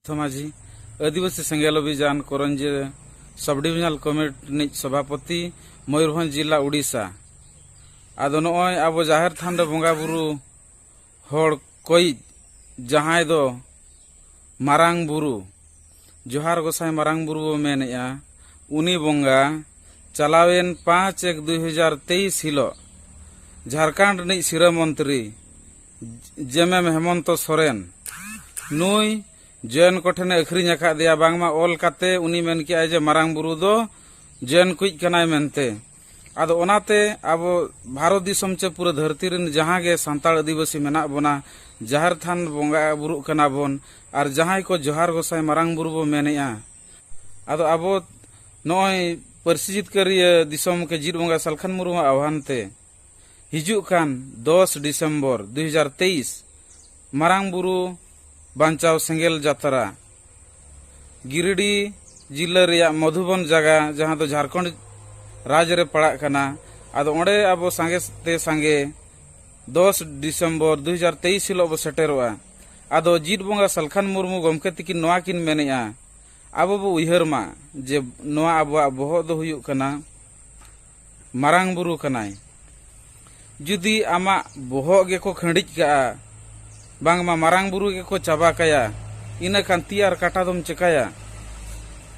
थमाजी आदिवासी सेंगेल अभियान Karanje sub divisional committee सभापति मयूरभंज जिला उड़ीसा आदो नय अब जाहिर थान बंगा बुरु हर कोई जहां दो मारांग बुरु जोहार गोसाई मारांग बुरु मेनेया उनी बंगा चलावेन 5/1/2023 हिलो झारखंड नि सिरा मंत्री जेएमएम हेमंत सोरेन नुई जैन कोठेने अखरिñ आकादिया बांगमा ऑल काते उनी मेन किया जे मारांग बुरु दो जैन कुछ कनाय मेनते आदो ओनाते अब भारत दिसम चे पूरा धरती रिन जहां गे सांताल आदिवासी मेना बोना जाहर थान बंगा बुरु कना बोन और जहां को जोहार गोसाई मारांग बुरु बो मेनेया आदो अब नय परसिजित करिया दिसम के जीत बंगा सलखन मुरु आह्वान ते हिजुक खान 10 दिसंबर 2023 मारांग बुरु बांचाव सेंगेल जात्रा गिरिडी जिला रे मधुबन जगह जहां तो झारखंड राज्य रे पड़ा कना आदो ओंडे अब सांगे ते सांगे 10 दिसंबर 2023 हिलो अब सेटेरोआ आदो जीत बंगा सलखन मुर्मू गमके तिकिन नोआ किन मेनेया अब बो उयहर मा जे नोआ अब बहो दो हुयुक कना मारांग बुरु कनाय जुदी आमा बहो गे को खंडिज का बांगमा मारांग बुरु के को चाबा कया इना खान तियार काटा दम चिकाया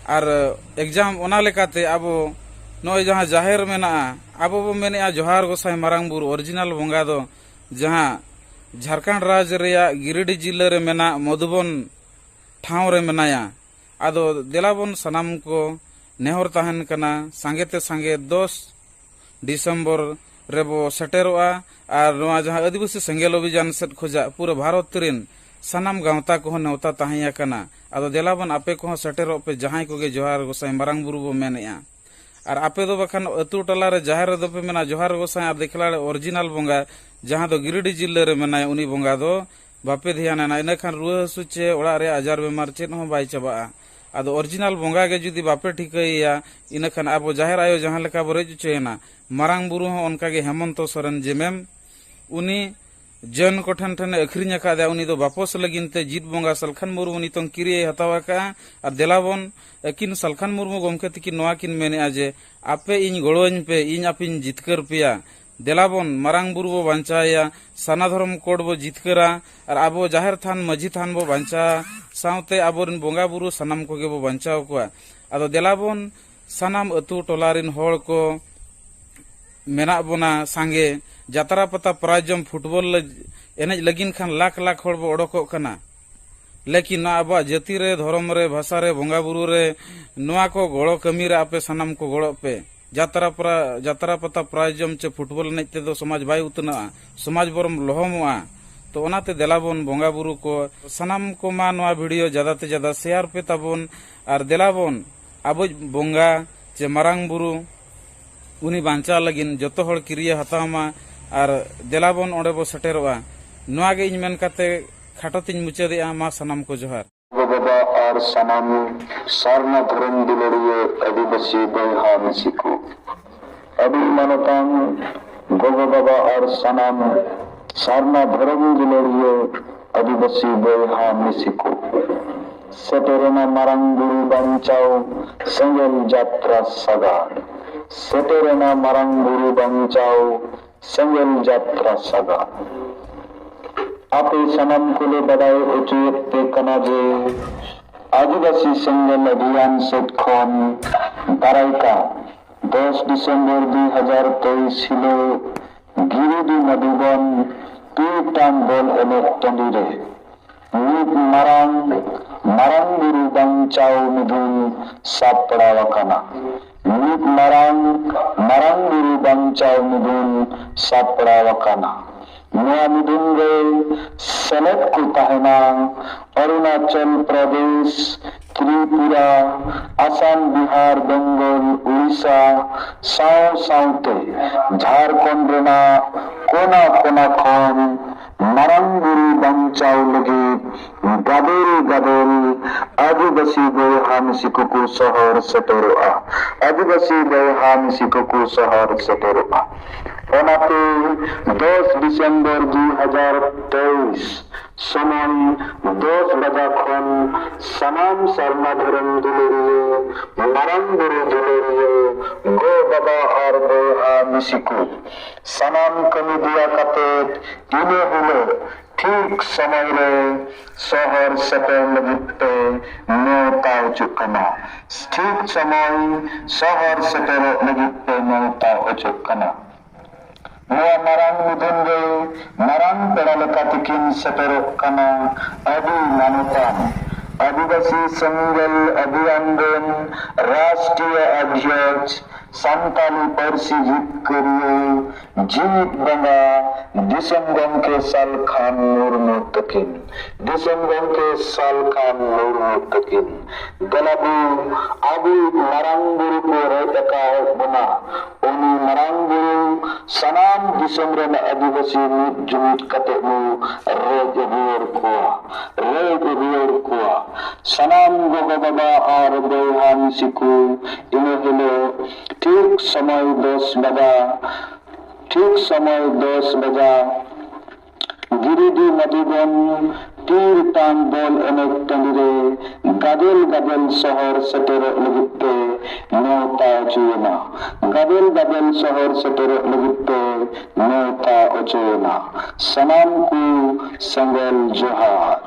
और एग्जाम ओना लेकाते अब नय जहां जाहिर मेना अब बो मेने जोहार गोसाई मारांग बुरु ओरिजिनल बंगा दो जहां झारखंड राज्य रेया गिरिडी जिला रे मेना मधुबन ठाव रे मेनाया आदो देलाबन सनाम को नेहर ताहन कना सांगेते सांगे 10 दिसंबर रेबो सेटेरोआ और नोआ जहां आदिवासी सेंगेल अभियान सेट खोजा पूरा भारत रिन सनाम गांवता को नेवता ताहिया कना आदो देलाबन आपे को सेटेरो पे जहां को गे जोहार गोसाई मारांग बुरु बो मेनेया और आपे दो बखान अतु टला रे जाहिर दो पे मेना जोहार गोसाई और देखला ओरिजिनल बंगा जहां दो गिरिडी जिले रे मेनाय उनी बंगा दो बापे ध्यान ना इना खान रुआ हसु चे ओड़ा रे आजार बेमार चेत हो बाय चबा आदो ओरिजिनल बंगा के जुदी बापे ठिकैया इना खान अब जाहिर आयो जहां लेका बरेज चेना मारांग बुरु हो उनका के हेमंत सोरेन जेमेम उनी जन कोठन ठने अखरिñ आकादा उनी दो वापस लगिनते जीत बंगा सलखन मुर्मू नितों किरिए हतावा का और देलाबन किन सलखन मुर्मू गमके तिकिन नोआ किन मेने आजे आपे इन गड़ोñ पे इन आपिन जितकर पिया देलाबन मारांग बुरु बो बांचाया सना धर्म कोड बो जितकरा और आबो जाहिर थान मजी थान बो बांचा साउते आबोरिन बंगा बुरु सनाम को गे बो बांचाव कोआ आदो देलाबन सनाम अतु टोलारिन होड़ को मेना बोना सांगे जातरा पता प्राइजम फुटबॉल एनज लगिन खान लाख लाख होड़ बो ओडोको कना लेकिन ना अब जाति रे धर्म रे भाषा रे बंगा बुरु रे नोआ को गड़ो कमी रे आपे सनाम को गड़ो पे जातरा पता प्राइजम चे फुटबॉल एनज ते दो समाज बाय उतना समाज बरम लोहमोआ तो ओनाते देलाबन बंगा बुरु को सनाम को मा नोआ वीडियो ज्यादा ते ज्यादा शेयर पे ताबन और देलाबन अब बंगा चे मारांग बुरु उनी बांचा लगिन जतो हड़ किरिया हतामा और देलाबन ओंडे बो सेटेरोआ नोआ गे इन मेन काते खाटोतिन मुचादेआ मा सनाम को जोहार बाबा और सनाम सारना धर्म दिलड़िए आदिवासी बहा मिसिको अभी मनतांग गोगो बाबा और सनाम सारना धर्म दिलड़िए आदिवासी बहा मिसिको सेटेरेना मारांग बुरु बांचाओ सेंगेल जात्रा सगार सेटेरेना मारांग बुरु बांचाओ सेंगेल जात्रा सगार आपे सनम कुले बदाय उचित पे कना जे आदिवासी सेंगेल अभियान सेट खन दाराइका 10 दिसंबर 2023 हिलो गिरिडी मधुबन पीटान बॉल एने टंडीरे नीत मारांग बुरु बांचाओ मिदुन सापड़ा वकाना नीत मारांग बुरु बांचाओ मिदुन सापड़ा वकाना नोआ मिदुन रे सेलेक्ट को ताहेना अरुणाचल प्रदेश त्रिपुरा आसाम बिहार बंगाल उड़ीसा साउते झारखंड रेना कोना कोना खन मारांग बुरु बांचाओ लगे गादल आदिवासी बहा मिसिको शहर सेटेरोआ आदिवासी बहा मिसिको शहर सेटेरोआ। ओनाते 10 डिसेम्बर 2023 समय 10 बजा खन सनाम सरना धरम दुलरिये माराम बुरु दुलरिये गो बाबा और बोहा मिसिकु सनाम कमी दिया कते इने हुलो ठीक समय रे शहर सेटर लगिते नेता उचुकना ठीक समय शहर सेटर लगिते नेता उचुकना नया marang mudun ge marang pera lekatikin seperok kana adi manutan आदिवासी संगल अभियान राष्ट्रीय अध्यक्ष संताली पर्सी जीत करिए जीत बंगा दिसंगम के साल खान मुर्मू तकिन दिसंगम के साल खान मुर्मू तकिन दलाबू आबू मरांगुरु को रेटका बना उनी मरांगुरु सनाम दिसंबर में आदिवासी जुमित कते मु रेज बियर कुआ सनाम गोगा बाबा और बेहान सिकू इन्हें हिलो ठीक समय 10 बजा गिरिडीह नदीगन तीर तान बल अनेक तंदिरे गादेल शहर सेटर लगिते नेता अचुयना गादेल शहर सेटर लगिते नेता अचुयना सनाम को संगल जोहार।